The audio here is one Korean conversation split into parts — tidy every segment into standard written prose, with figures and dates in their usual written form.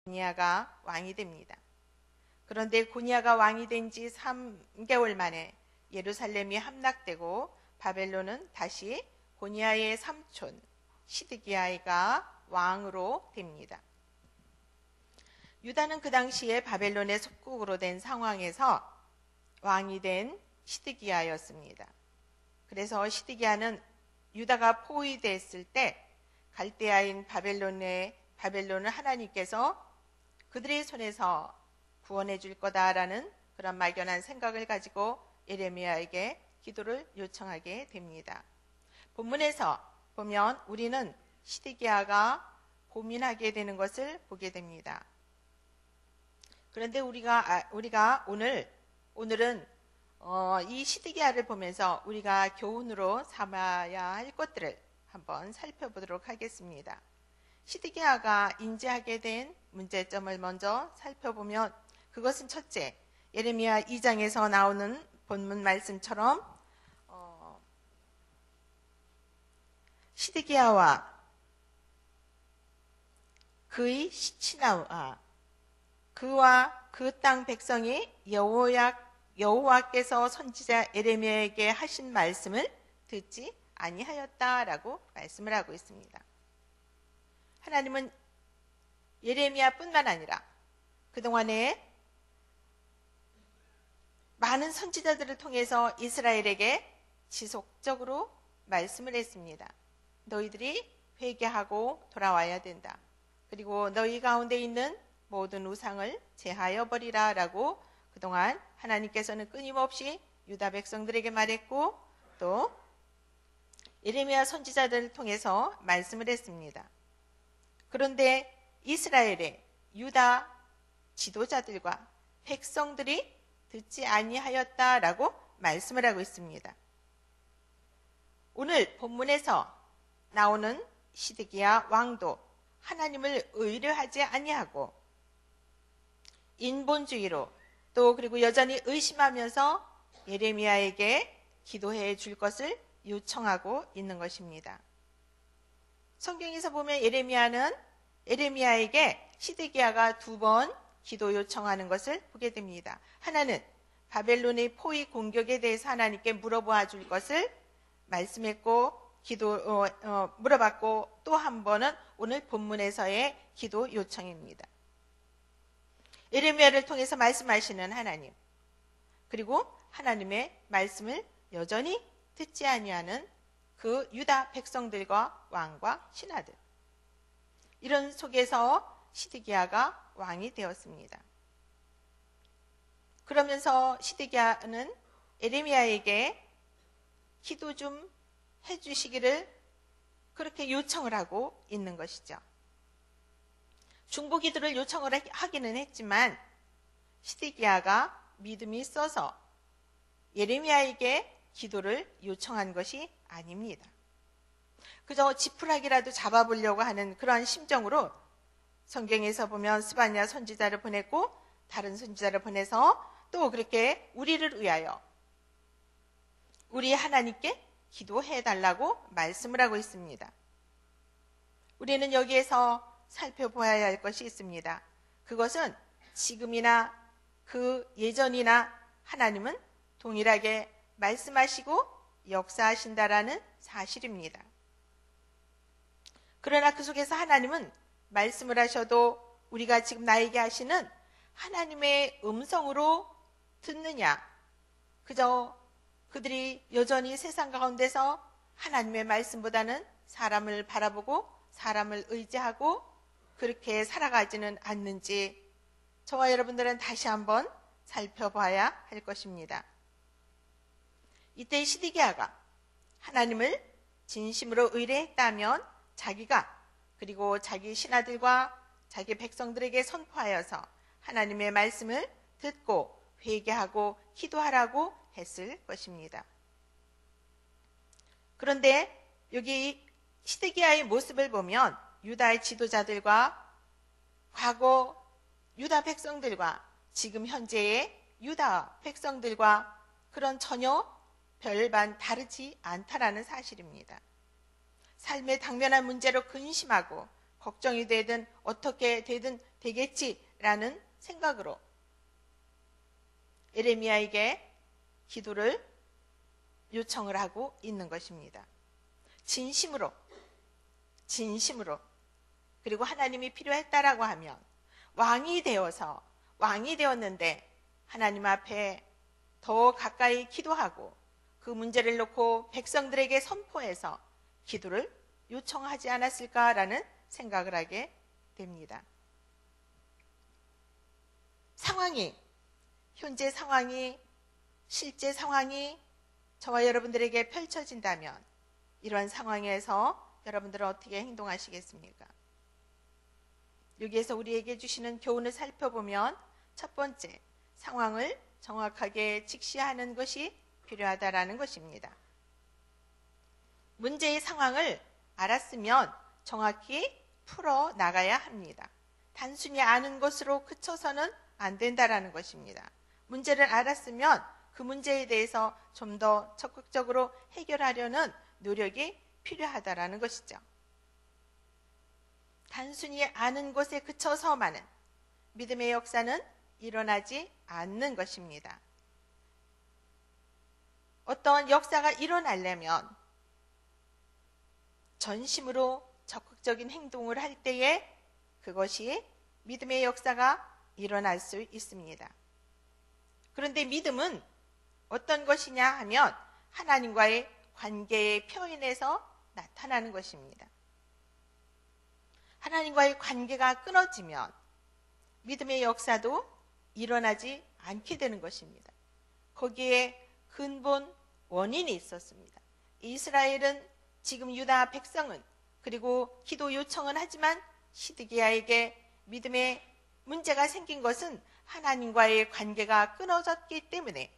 고니아가 왕이 됩니다. 그런데 고니아가 왕이 된 지 3개월 만에 예루살렘이 함락되고 바벨론은 다시 고니아의 삼촌 시드기야가 왕으로 됩니다. 유다는 그 당시에 바벨론의 속국으로 된 상황에서 왕이 된 시드기야였습니다. 그래서 시드기야는 유다가 포위됐을 때 갈대아인 바벨론을 하나님께서 그들의 손에서 구원해 줄 거다라는 그런 막연한 생각을 가지고 예레미야에게 기도를 요청하게 됩니다. 본문에서 보면 우리는 시드기야가 고민하게 되는 것을 보게 됩니다. 그런데 우리가 오늘은 이 시드기야를 보면서 우리가 교훈으로 삼아야 할 것들을 한번 살펴보도록 하겠습니다. 시드기야가 인지하게 된 문제점을 먼저 살펴보면 그것은 첫째, 예레미야 2장에서 나오는 본문 말씀처럼 시드기야와 그의 신하와 그와 그 땅 백성이 여호와께서 선지자 예레미야에게 하신 말씀을 듣지 아니하였다라고 말씀을 하고 있습니다. 하나님은 예레미야뿐만 아니라 그동안에 많은 선지자들을 통해서 이스라엘에게 지속적으로 말씀을 했습니다. 너희들이 회개하고 돌아와야 된다. 그리고 너희 가운데 있는 모든 우상을 제하여 버리라 라고 그동안 하나님께서는 끊임없이 유다 백성들에게 말했고 또 예레미야 선지자들을 통해서 말씀을 했습니다. 그런데 이스라엘의 유다 지도자들과 백성들이 듣지 아니하였다라고 말씀을 하고 있습니다. 오늘 본문에서 나오는 시드기야 왕도 하나님을 의뢰하지 아니하고 인본주의로 또 그리고 여전히 의심하면서 예레미야에게 기도해 줄 것을 요청하고 있는 것입니다. 성경에서 보면 예레미야에게 시드기야가 2번 기도 요청하는 것을 보게 됩니다. 하나는 바벨론의 포위 공격에 대해서 하나님께 물어봐 줄 것을 말씀했고 물어봤고 또 한 번은 오늘 본문에서의 기도 요청입니다. 예레미야를 통해서 말씀하시는 하나님, 그리고 하나님의 말씀을 여전히 듣지 아니하는 그 유다 백성들과 왕과 신하들, 이런 속에서 시드기야가 왕이 되었습니다. 그러면서 시드기야는 예레미야에게 기도 좀 해주시기를 그렇게 요청을 하고 있는 것이죠. 중보기도를 요청을 하기는 했지만 시드기야가 믿음이 있어서 예레미야에게 기도를 요청한 것이 아닙니다. 그저 지푸라기라도 잡아보려고 하는 그러한 심정으로 성경에서 보면 스바냐 선지자를 보냈고 다른 선지자를 보내서 또 그렇게 우리를 위하여 우리 하나님께 기도해달라고 말씀을 하고 있습니다. 우리는 여기에서 살펴보아야 할 것이 있습니다. 그것은 지금이나 그 예전이나 하나님은 동일하게 말씀하시고 역사하신다라는 사실입니다. 그러나 그 속에서 하나님은 말씀을 하셔도 우리가 지금 나에게 하시는 하나님의 음성으로 듣느냐, 그저 그들이 여전히 세상 가운데서 하나님의 말씀보다는 사람을 바라보고 사람을 의지하고 그렇게 살아가지는 않는지 저와 여러분들은 다시 한번 살펴봐야 할 것입니다. 이때 시드기야가 하나님을 진심으로 의뢰했다면 자기가 그리고 자기 신하들과 자기 백성들에게 선포하여서 하나님의 말씀을 듣고 회개하고 기도하라고 했을 것입니다. 그런데 여기 시드기야의 모습을 보면 유다의 지도자들과 과거 유다 백성들과 지금 현재의 유다 백성들과 그런 전혀 별반 다르지 않다라는 사실입니다. 삶의 당면한 문제로 근심하고 걱정이 되든 어떻게 되든 되겠지라는 생각으로 예레미야에게 기도를 요청을 하고 있는 것입니다. 진심으로 그리고 하나님이 필요했다라고 하면 왕이 되었는데 하나님 앞에 더 가까이 기도하고 그 문제를 놓고 백성들에게 선포해서 기도를 요청하지 않았을까라는 생각을 하게 됩니다. 현재 상황이, 실제 상황이 저와 여러분들에게 펼쳐진다면 이러한 상황에서 여러분들은 어떻게 행동하시겠습니까? 여기에서 우리에게 주시는 교훈을 살펴보면 첫 번째, 상황을 정확하게 직시하는 것이 필요하다라는 것입니다. 문제의 상황을 알았으면 정확히 풀어 나가야 합니다. 단순히 아는 것으로 그쳐서는 안 된다라는 것입니다. 문제를 알았으면 그 문제에 대해서 좀 더 적극적으로 해결하려는 노력이 필요하다라는 것이죠. 단순히 아는 것에 그쳐서만은 믿음의 역사는 일어나지 않는 것입니다. 어떤 역사가 일어나려면 전심으로 적극적인 행동을 할 때에 그것이 믿음의 역사가 일어날 수 있습니다. 그런데 믿음은 어떤 것이냐 하면 하나님과의 관계의 표현에서 나타나는 것입니다. 하나님과의 관계가 끊어지면 믿음의 역사도 일어나지 않게 되는 것입니다. 거기에 근본 원인이 있었습니다. 이스라엘은 지금 유다 백성은 그리고 기도 요청은 하지만 시드기야에게 믿음의 문제가 생긴 것은 하나님과의 관계가 끊어졌기 때문에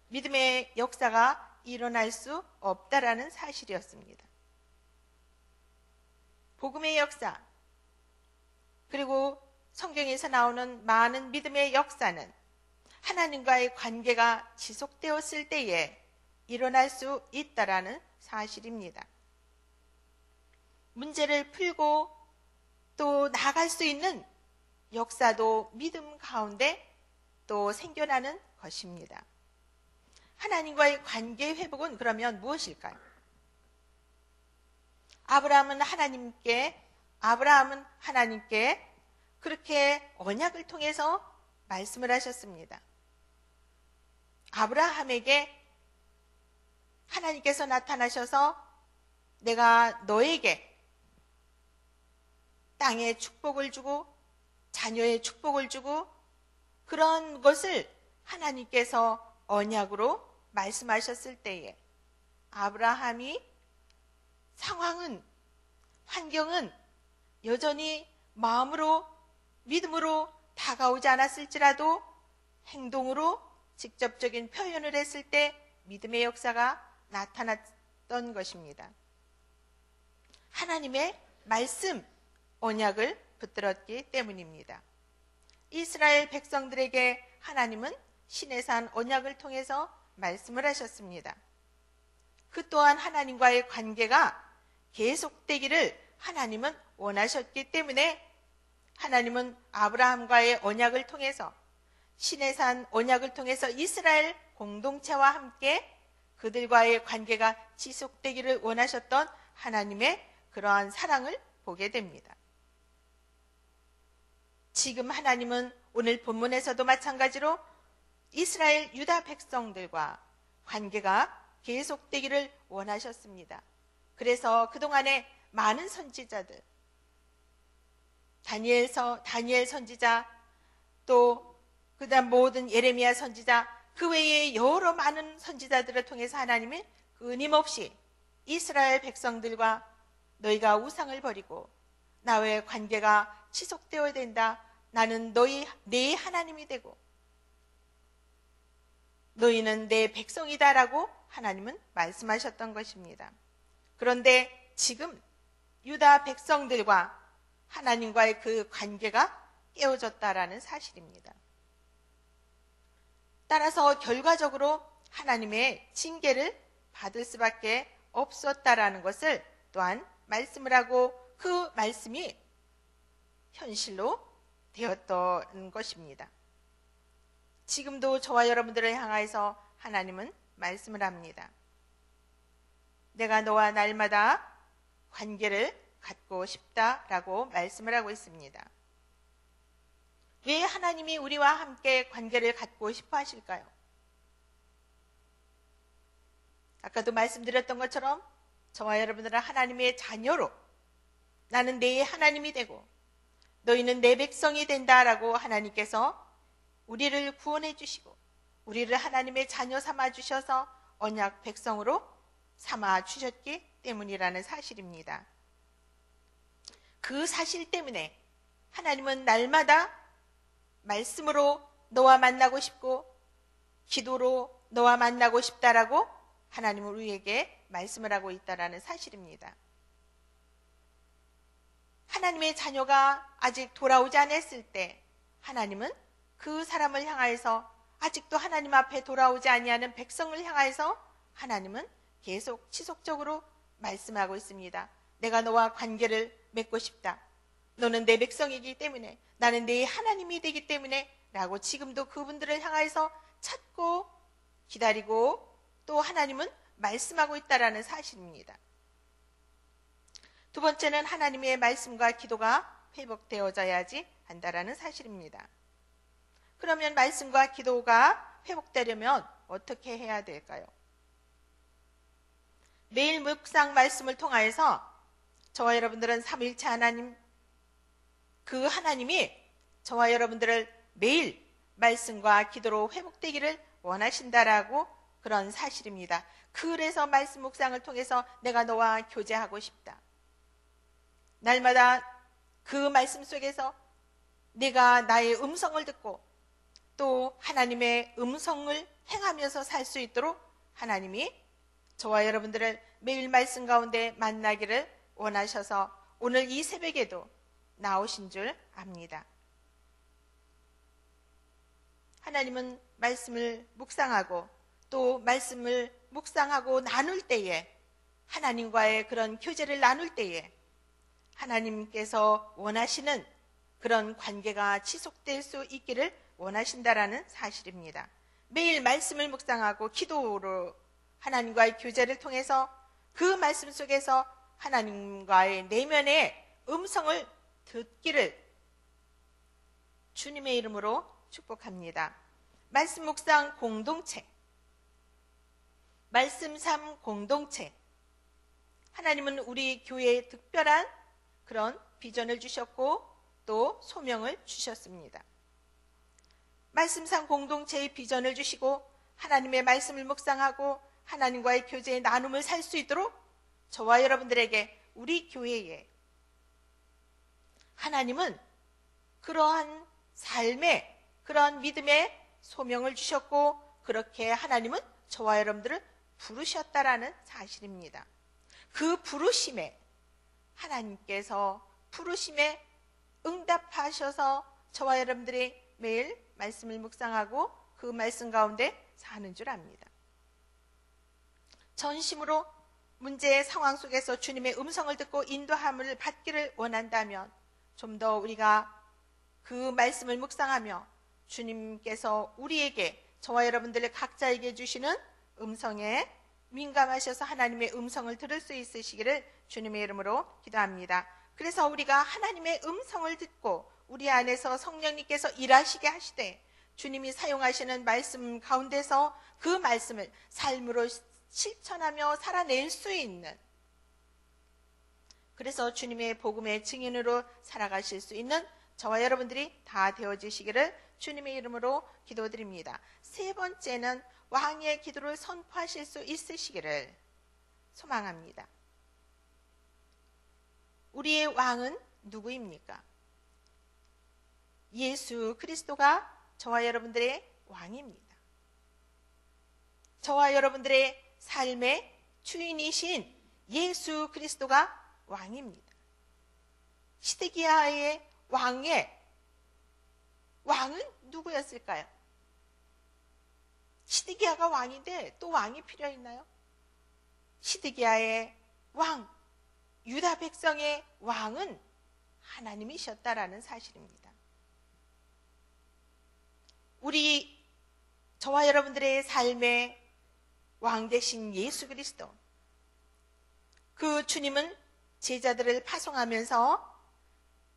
믿음의 역사가 일어날 수 없다라는 사실이었습니다. 복음의 역사 그리고 성경에서 나오는 많은 믿음의 역사는 하나님과의 관계가 지속되었을 때에 일어날 수 있다라는 사실입니다. 문제를 풀고 또 나아갈 수 있는 역사도 믿음 가운데 또 생겨나는 것입니다. 하나님과의 관계 회복은 그러면 무엇일까요? 아브라함은 하나님께 그렇게 언약을 통해서 말씀을 하셨습니다. 아브라함에게 하나님께서 나타나셔서 내가 너에게 땅의 축복을 주고 자녀의 축복을 주고 그런 것을 하나님께서 언약으로 말씀하셨을 때에 아브라함이 환경은 여전히 마음으로 믿음으로 다가오지 않았을지라도 행동으로 직접적인 표현을 했을 때 믿음의 역사가 나타났던 것입니다. 하나님의 말씀, 언약을 붙들었기 때문입니다. 이스라엘 백성들에게 하나님은 시내산 언약을 통해서 말씀을 하셨습니다. 그 또한 하나님과의 관계가 계속되기를 하나님은 원하셨기 때문에 하나님은 아브라함과의 언약을 통해서 시내산 언약을 통해서 이스라엘 공동체와 함께 그들과의 관계가 지속되기를 원하셨던 하나님의 그러한 사랑을 보게 됩니다. 지금 하나님은 오늘 본문에서도 마찬가지로 이스라엘 유다 백성들과 관계가 계속되기를 원하셨습니다. 그래서 그동안에 많은 선지자들, 다니엘 선지자, 또 그다음 모든 예레미야 선지자, 그 외에 여러 많은 선지자들을 통해서 하나님은 끊임없이 이스라엘 백성들과 너희가 우상을 버리고 나와의 관계가 지속되어야 된다. 나는 내 하나님이 되고 너희는 내 백성이다라고 하나님은 말씀하셨던 것입니다. 그런데 지금 유다 백성들과 하나님과의 그 관계가 깨어졌다라는 사실입니다. 따라서 결과적으로 하나님의 징계를 받을 수밖에 없었다라는 것을 또한 말씀을 하고 그 말씀이 현실로 되었던 것입니다. 지금도 저와 여러분들을 향하여서 하나님은 말씀을 합니다. 내가 너와 날마다 관계를 갖고 싶다라고 말씀을 하고 있습니다. 왜 하나님이 우리와 함께 관계를 갖고 싶어 하실까요? 아까도 말씀드렸던 것처럼 저와 여러분들은 하나님의 자녀로 나는 내 하나님이 되고 너희는 내 백성이 된다라고 하나님께서 우리를 구원해 주시고 우리를 하나님의 자녀 삼아 주셔서 언약 백성으로 삼아 주셨기 때문이라는 사실입니다. 그 사실 때문에 하나님은 날마다 말씀으로 너와 만나고 싶고 기도로 너와 만나고 싶다라고 하나님은 우리에게 말씀을 하고 있다라는 사실입니다. 하나님의 자녀가 아직 돌아오지 않았을 때 하나님은 그 사람을 향하여서 아직도 하나님 앞에 돌아오지 아니하는 백성을 향하여서 하나님은 계속 지속적으로 말씀하고 있습니다. 내가 너와 관계를 맺고 싶다. 너는 내 백성이기 때문에 나는 내 하나님이 되기 때문에 라고 지금도 그분들을 향하여서 찾고 기다리고 또 하나님은 말씀하고 있다라는 사실입니다. 두 번째는 하나님의 말씀과 기도가 회복되어져야지 한다라는 사실입니다. 그러면 말씀과 기도가 회복되려면 어떻게 해야 될까요? 매일 묵상 말씀을 통하여서 저와 여러분들은 삼위일체 하나님, 그 하나님이 저와 여러분들을 매일 말씀과 기도로 회복되기를 원하신다라고 그런 사실입니다. 그래서 말씀 묵상을 통해서 내가 너와 교제하고 싶다. 날마다 그 말씀 속에서 내가 나의 음성을 듣고 또 하나님의 음성을 행하면서 살 수 있도록 하나님이 저와 여러분들을 매일 말씀 가운데 만나기를 원하셔서 오늘 이 새벽에도 나오신 줄 압니다. 하나님은 말씀을 묵상하고 또 말씀을 묵상하고 나눌 때에 하나님과의 그런 교제를 나눌 때에 하나님께서 원하시는 그런 관계가 지속될 수 있기를 원하신다라는 사실입니다. 매일 말씀을 묵상하고 기도로 하나님과의 교제를 통해서 그 말씀 속에서 하나님과의 내면의 음성을 듣기를 주님의 이름으로 축복합니다. 말씀 묵상 공동체, 말씀 삶 공동체. 하나님은 우리 교회에 특별한 그런 비전을 주셨고 또 소명을 주셨습니다. 말씀 삶 공동체의 비전을 주시고 하나님의 말씀을 묵상하고 하나님과의 교제의 나눔을 살 수 있도록 저와 여러분들에게 우리 교회에 하나님은 그러한 삶의 그러한 믿음의 소명을 주셨고 그렇게 하나님은 저와 여러분들을 부르셨다라는 사실입니다. 그 부르심에 하나님께서 부르심에 응답하셔서 저와 여러분들이 매일 말씀을 묵상하고 그 말씀 가운데 사는 줄 압니다. 전심으로 문제의 상황 속에서 주님의 음성을 듣고 인도함을 받기를 원한다면 좀 더 우리가 그 말씀을 묵상하며 주님께서 우리에게 저와 여러분들의 각자에게 주시는 음성에 민감하셔서 하나님의 음성을 들을 수 있으시기를 주님의 이름으로 기도합니다. 그래서 우리가 하나님의 음성을 듣고 우리 안에서 성령님께서 일하시게 하시되 주님이 사용하시는 말씀 가운데서 그 말씀을 삶으로 실천하며 살아낼 수 있는, 그래서 주님의 복음의 증인으로 살아가실 수 있는 저와 여러분들이 다 되어지시기를 주님의 이름으로 기도드립니다. 세 번째는 왕의 기도를 선포하실 수 있으시기를 소망합니다. 우리의 왕은 누구입니까? 예수 그리스도가 저와 여러분들의 왕입니다. 저와 여러분들의 삶의 주인이신 예수 그리스도가 왕입니다. 시드기야의 왕은 누구였을까요? 시드기야가 왕인데 또 왕이 필요 있나요? 시드기야의 왕 유다 백성의 왕은 하나님이셨다라는 사실입니다. 저와 여러분들의 삶의 왕 되신 예수 그리스도, 그 주님은 제자들을 파송하면서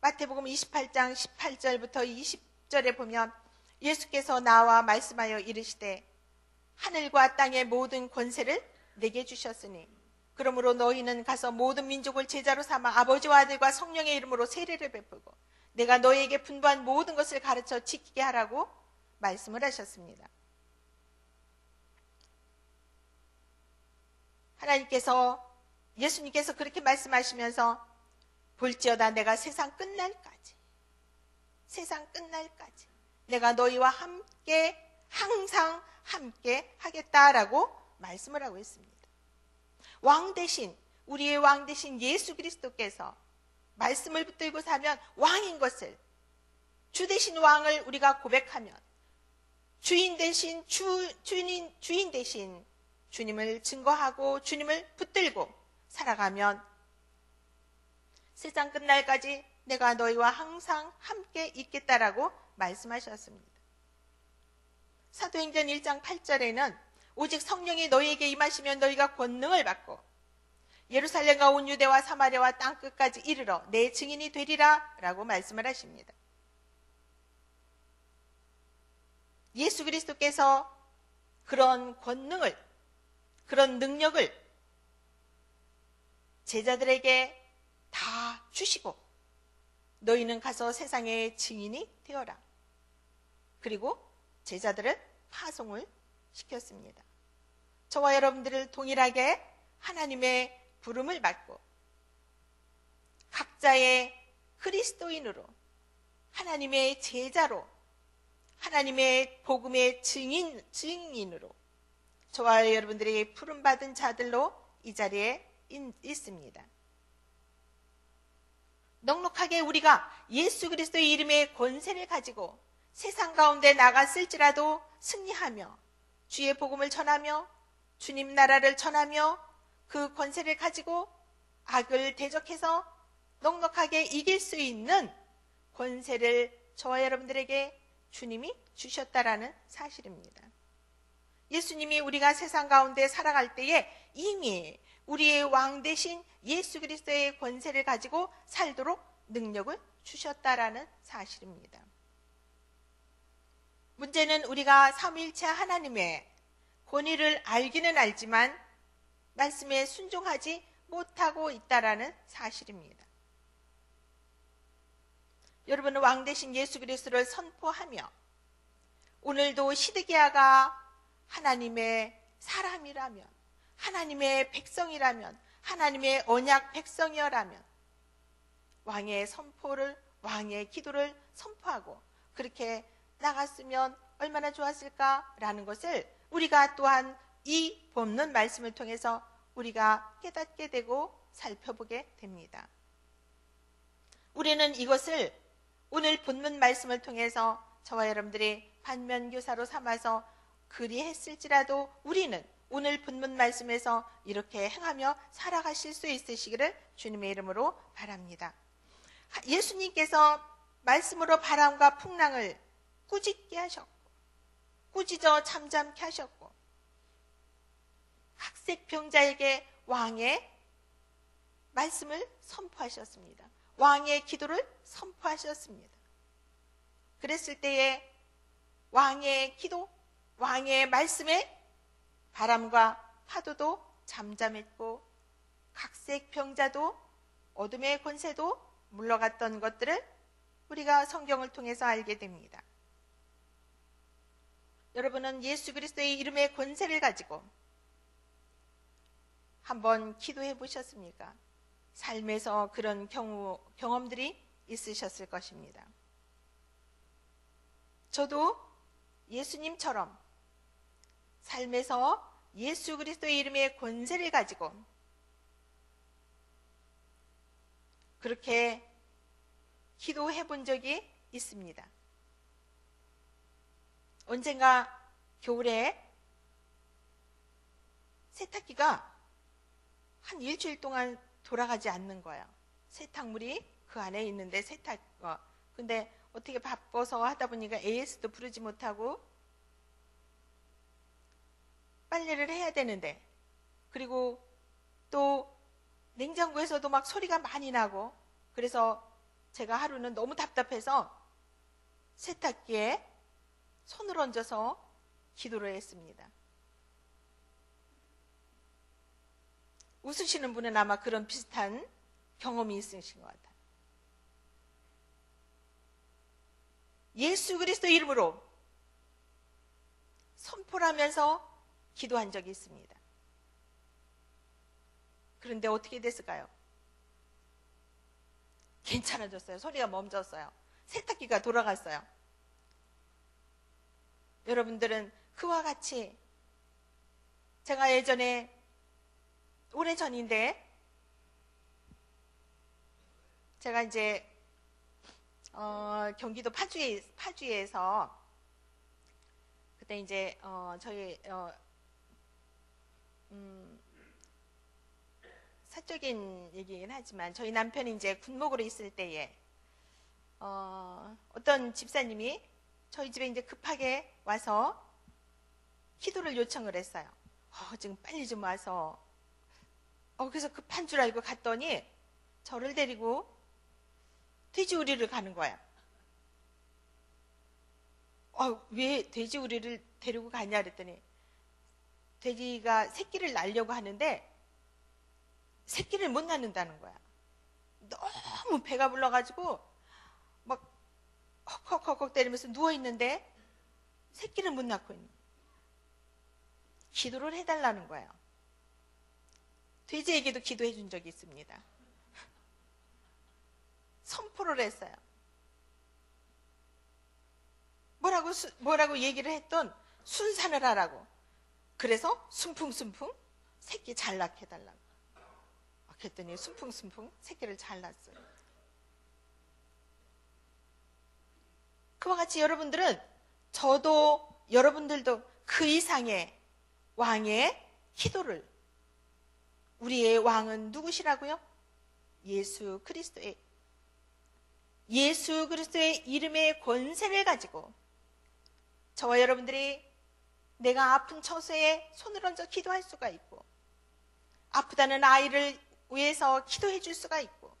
마태복음 28장 18절부터 20절에 보면 예수께서 나와 말씀하여 이르시되 하늘과 땅의 모든 권세를 내게 주셨으니 그러므로 너희는 가서 모든 민족을 제자로 삼아 아버지와 아들과 성령의 이름으로 세례를 베풀고 내가 너희에게 분부한 모든 것을 가르쳐 지키게 하라고 말씀을 하셨습니다. 예수님께서 그렇게 말씀하시면서 볼지어다 내가 세상 끝날까지 내가 너희와 함께 항상 함께 하겠다라고 말씀을 하고 있습니다. 우리의 왕 대신 예수 그리스도께서 말씀을 붙들고 사면 왕인 것을, 주 대신 왕을 우리가 고백하면, 주인 대신 주님을 증거하고 주님을 붙들고 살아가면 세상 끝날까지 내가 너희와 항상 함께 있겠다라고 말씀하셨습니다. 사도행전 1장 8절에는 오직 성령이 너희에게 임하시면 너희가 권능을 받고 예루살렘과 온 유대와 사마리아와 땅끝까지 이르러 내 증인이 되리라 라고 말씀을 하십니다. 예수 그리스도께서 그런 권능을, 그런 능력을 제자들에게 다 주시고 너희는 가서 세상의 증인이 되어라. 그리고 제자들을 파송을 시켰습니다. 저와 여러분들을 동일하게 하나님의 부름을 받고 각자의 그리스도인으로 하나님의 제자로 하나님의 복음의 증인으로 저와 여러분들이 부름받은 자들로 이 자리에 있습니다. 넉넉하게 우리가 예수 그리스도의 이름의 권세를 가지고 세상 가운데 나갔을지라도 승리하며 주의 복음을 전하며 주님 나라를 전하며 그 권세를 가지고 악을 대적해서 넉넉하게 이길 수 있는 권세를 저와 여러분들에게 주님이 주셨다라는 사실입니다. 예수님이 우리가 세상 가운데 살아갈 때에 이미 우리의 왕 대신 예수 그리스도의 권세를 가지고 살도록 능력을 주셨다라는 사실입니다. 문제는 우리가 삼위일체 하나님의 권위를 알기는 알지만 말씀에 순종하지 못하고 있다라는 사실입니다. 여러분은 왕 대신 예수 그리스도를 선포하며 오늘도 시드기야가 하나님의 사람이라면, 하나님의 백성이라면, 하나님의 언약 백성이라면 왕의 기도를 선포하고 그렇게 나갔으면 얼마나 좋았을까라는 것을 우리가 또한 이 본문 말씀을 통해서 우리가 깨닫게 되고 살펴보게 됩니다. 우리는 이것을 오늘 본문 말씀을 통해서 저와 여러분들이 반면교사로 삼아서 그리했을지라도 우리는 오늘 본문 말씀에서 이렇게 행하며 살아가실 수 있으시기를 주님의 이름으로 바랍니다. 예수님께서 말씀으로 바람과 풍랑을 꾸짖게 하셨고 꾸짖어 잠잠케 하셨고 각색병자에게 왕의 말씀을 선포하셨습니다. 왕의 기도를 선포하셨습니다. 그랬을 때에 왕의 기도, 왕의 말씀에 바람과 파도도 잠잠했고 각색병자도 어둠의 권세도 물러갔던 것들을 우리가 성경을 통해서 알게 됩니다. 여러분은 예수 그리스도의 이름의 권세를 가지고 한번 기도해 보셨습니까? 삶에서 그런 경험들이 있으셨을 것입니다. 저도 예수님처럼 삶에서 예수 그리스도의 이름의 권세를 가지고 그렇게 기도해 본 적이 있습니다. 언젠가 겨울에 세탁기가 한 일주일 동안 돌아가지 않는 거예요. 세탁물이 그 안에 있는데 근데 어떻게 바빠서 하다 보니까 AS도 부르지 못하고 빨래를 해야 되는데, 그리고 또 냉장고에서도 막 소리가 많이 나고, 그래서 제가 하루는 너무 답답해서 세탁기에 손을 얹어서 기도를 했습니다. 웃으시는 분은 아마 그런 비슷한 경험이 있으신 것 같아요. 예수 그리스도 이름으로 선포를 하면서 기도한 적이 있습니다. 그런데 어떻게 됐을까요? 괜찮아졌어요. 소리가 멈췄어요. 세탁기가 돌아갔어요. 여러분들은 그와 같이, 제가 예전에 오래전인데 제가 이제 경기도 파주에서 그때 이제 저희 사적인 얘기긴 하지만 저희 남편이 이제 군목으로 있을 때에 어떤 집사님이 저희 집에 이제 급하게 와서 기도를 요청을 했어요. 지금 빨리 좀 와서. 그래서 급한 줄 알고 갔더니 저를 데리고 돼지우리를 가는 거야. 왜 돼지우리를 데리고 가냐 그랬더니 돼지가 새끼를 낳으려고 하는데 새끼를 못 낳는다는 거야. 너무 배가 불러가지고 막 헉헉헉 때리면서 누워있는데 새끼를 못 낳고 있는 거야. 기도를 해달라는 거예요. 돼지에게도 기도해 준 적이 있습니다. 선포를 했어요. 뭐라고 얘기를 했던 순산을 하라고. 그래서 순풍순풍 새끼 잘 낳게 해달라고. 그랬더니 순풍순풍 새끼를 잘 낳았어요. 그와 같이 여러분들은, 저도 여러분들도 그 이상의 왕의 기도를, 우리의 왕은 누구시라고요? 예수 그리스도의 이름의 권세를 가지고 저와 여러분들이 내가 아픈 처소에 손을 얹어 기도할 수가 있고, 아프다는 아이를 위해서 기도해 줄 수가 있고,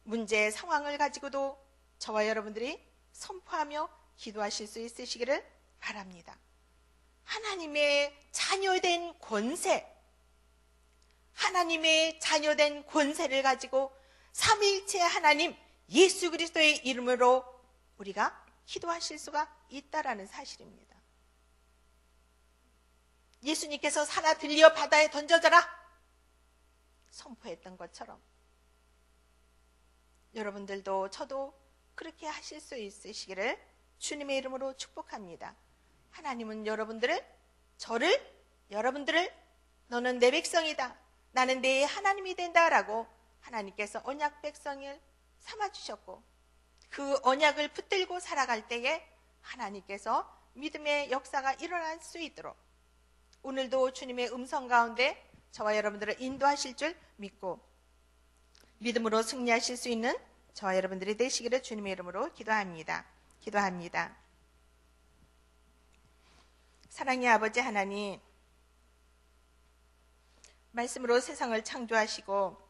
문제 상황을 가지고도 저와 여러분들이 선포하며 기도하실 수 있으시기를 바랍니다. 하나님의 자녀된 권세, 하나님의 자녀된 권세를 가지고 삼위일체 하나님 예수 그리스도의 이름으로 우리가 기도하실 수가 있다라는 사실입니다. 예수님께서 사나 들려 바다에 던져져라 선포했던 것처럼 여러분들도 저도 그렇게 하실 수 있으시기를 주님의 이름으로 축복합니다. 하나님은 여러분들을 너는 내 백성이다, 나는 내 하나님이 된다라고 하나님께서 언약 백성을 삼아주셨고, 그 언약을 붙들고 살아갈 때에 하나님께서 믿음의 역사가 일어날 수 있도록 오늘도 주님의 음성 가운데 저와 여러분들을 인도하실 줄 믿고 믿음으로 승리하실 수 있는 저와 여러분들이 되시기를 주님의 이름으로 기도합니다. 사랑의 아버지 하나님, 말씀으로 세상을 창조하시고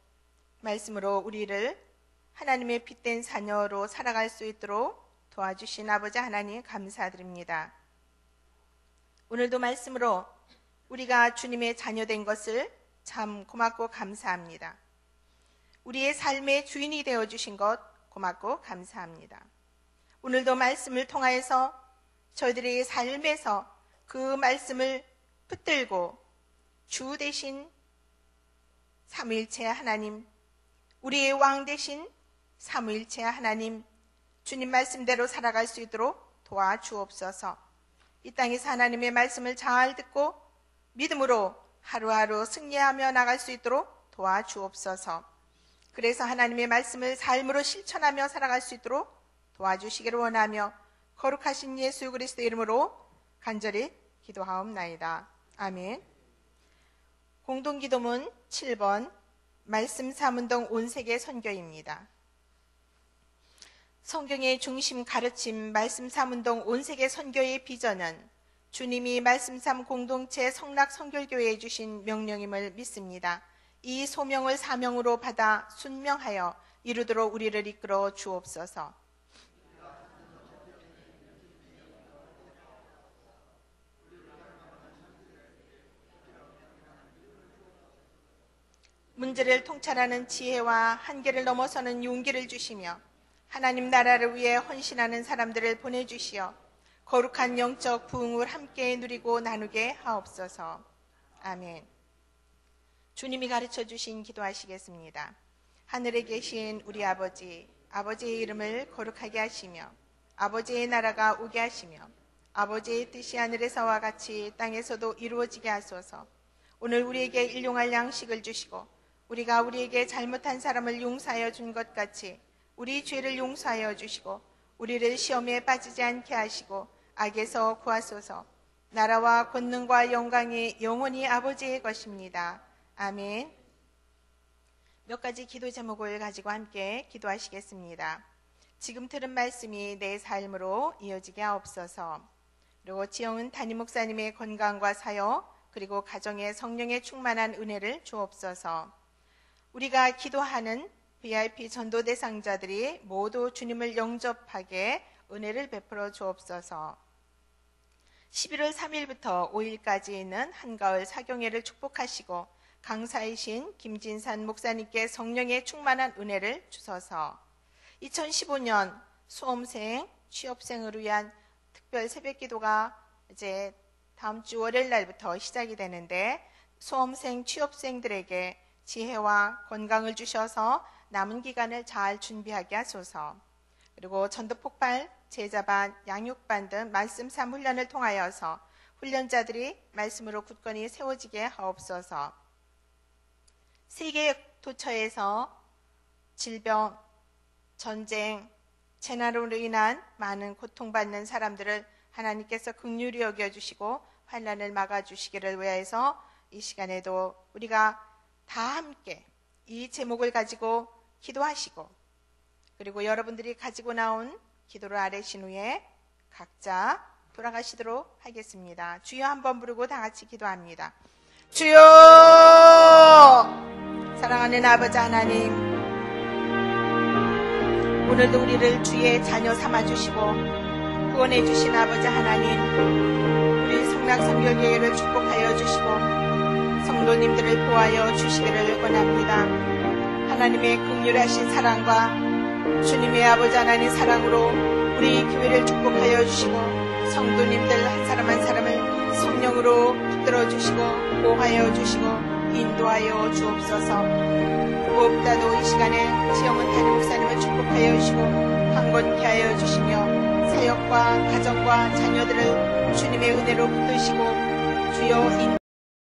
말씀으로 우리를 하나님의 빛된 자녀로 살아갈 수 있도록 도와주신 아버지 하나님 감사드립니다. 오늘도 말씀으로 우리가 주님의 자녀된 것을 참 고맙고 감사합니다. 우리의 삶의 주인이 되어주신 것 고맙고 감사합니다. 오늘도 말씀을 통하여서 저희들의 삶에서 그 말씀을 붙들고 주 되신 삼위일체 하나님, 우리의 왕 되신 삼위일체 하나님, 주님 말씀대로 살아갈 수 있도록 도와주옵소서. 이 땅에서 하나님의 말씀을 잘 듣고 믿음으로 하루하루 승리하며 나갈 수 있도록 도와주옵소서. 그래서 하나님의 말씀을 삶으로 실천하며 살아갈 수 있도록 도와주시기를 원하며 거룩하신 예수 그리스도 이름으로 간절히 기도하옵나이다. 아멘. 공동기도문 7번 말씀 삼운동 온세계 선교입니다. 성경의 중심 가르침 말씀 삼운동 온세계 선교의 비전은 주님이 말씀 삼 공동체 성락 선결교회에 주신 명령임을 믿습니다. 이 소명을 사명으로 받아 순명하여 이루도록 우리를 이끌어 주옵소서. 문제를 통찰하는 지혜와 한계를 넘어서는 용기를 주시며 하나님 나라를 위해 헌신하는 사람들을 보내주시어 거룩한 영적 부흥을 함께 누리고 나누게 하옵소서. 아멘. 주님이 가르쳐 주신 기도하시겠습니다. 하늘에 계신 우리 아버지, 아버지의 이름을 거룩하게 하시며 아버지의 나라가 오게 하시며 아버지의 뜻이 하늘에서와 같이 땅에서도 이루어지게 하소서. 오늘 우리에게 일용할 양식을 주시고 우리가 우리에게 잘못한 사람을 용서하여 준 것 같이 우리 죄를 용서하여 주시고 우리를 시험에 빠지지 않게 하시고 악에서 구하소서. 나라와 권능과 영광이 영원히 아버지의 것입니다. 아멘. 몇 가지 기도 제목을 가지고 함께 기도하시겠습니다. 지금 들은 말씀이 내 삶으로 이어지게 하옵소서. 그리고 지영은 담임 목사님의 건강과 사역 그리고 가정에 성령의 충만한 은혜를 주옵소서. 우리가 기도하는 VIP 전도 대상자들이 모두 주님을 영접하게 은혜를 베풀어 주옵소서. 11월 3일부터 5일까지 있는 한가을 사경회를 축복하시고 강사이신 김진산 목사님께 성령의 충만한 은혜를 주소서. 2015년 수험생, 취업생을 위한 특별 새벽기도가 이제 다음 주 월요일 날부터 시작이 되는데 수험생, 취업생들에게 지혜와 건강을 주셔서 남은 기간을 잘 준비하게 하소서. 그리고 전도폭발, 제자반, 양육반 등 말씀 삼 훈련을 통하여서 훈련자들이 말씀으로 굳건히 세워지게 하옵소서. 세계 도처에서 질병, 전쟁, 재난으로 인한 많은 고통받는 사람들을 하나님께서 긍휼히 여겨주시고 환난을 막아주시기를 위하여서 이 시간에도 우리가 다 함께 이 제목을 가지고 기도하시고 그리고 여러분들이 가지고 나온 기도를 아뢰신 후에 각자 돌아가시도록 하겠습니다. 주여 한번 부르고 다 같이 기도합니다. 주여! 사랑하는 아버지 하나님, 오늘도 우리를 주의 자녀 삼아주시고 구원해 주신 아버지 하나님, 우리 성락선교교회를 축복하여 주시고 성도님들을 보호하여 주시기를 원합니다. 하나님의 긍휼하신 사랑과 주님의 아버지 하나님 사랑으로 우리 교회를 축복하여 주시고 성도님들 한 사람 한 사람을 성령으로 붙들어 주시고 보호하여 주시고 인도하여 주옵소서. 무엇보다도 이 시간에 지영은 담임 목사님을 축복하여 주시고 강건케 하여 주시며 사역과 가정과 자녀들을 주님의 은혜로 붙드시고 주여